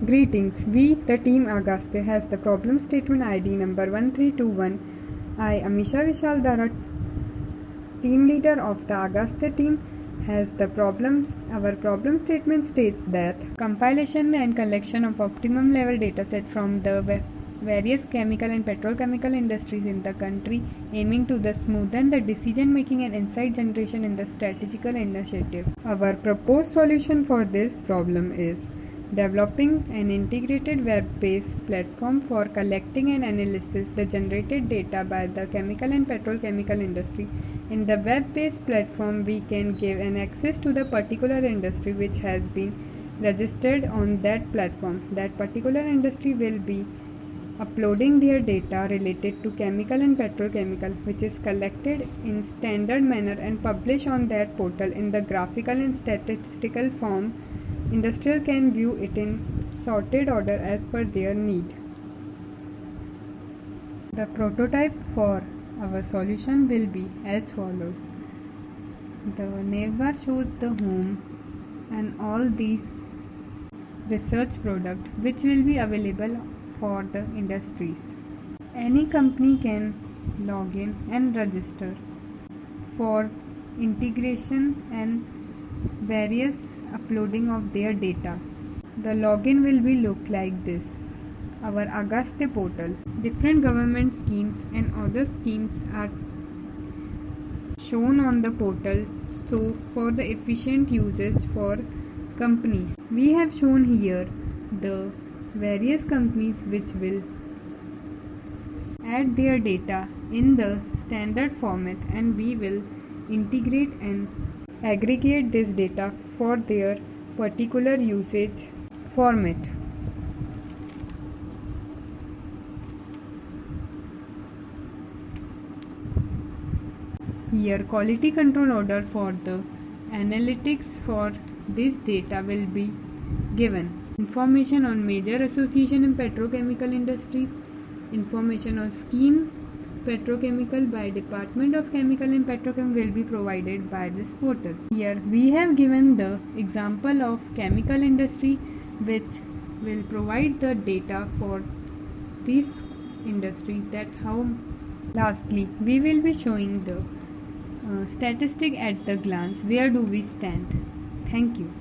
Greetings. We, the team Agaste, has the problem statement ID number 1321. I, Amisha Vishal Dara, team leader of the Agaste team, has the problems. Our problem statement states that compilation and collection of optimum level dataset from the various chemical and petrochemical industries in the country, aiming to smoothen the decision making and insight generation in the strategical initiative. Our proposed solution for this problem is developing an integrated web-based platform for collecting and analysis the generated data by the chemical and petrochemical industry. In the web-based platform, we can give an access to the particular industry which has been registered on that platform. That particular industry will be uploading their data related to chemical and petrochemical, which is collected in standard manner and published on that portal in the graphical and statistical form. Industrial can view it in sorted order as per their need. The prototype for our solution will be as follows. The navbar shows the home and all these research product which will be available for the industries. Any company can log in and register for integration and various uploading of their data. The login will be look like this. Our Agaste portal. Different government schemes and other schemes are shown on the portal, so for the efficient uses for companies. We have shown here the various companies which will add their data in the standard format, and we will integrate and aggregate this data for their particular usage format. Here quality control order for the analytics for this data will be given. Information on major association in petrochemical industries, information on scheme petrochemical by Department of Chemical and Petrochem will be provided by this portal. Here we have given the example of chemical industry which will provide the data for this industry, that how. Lastly, we will be showing the statistic at the glance, where do we stand. Thank you.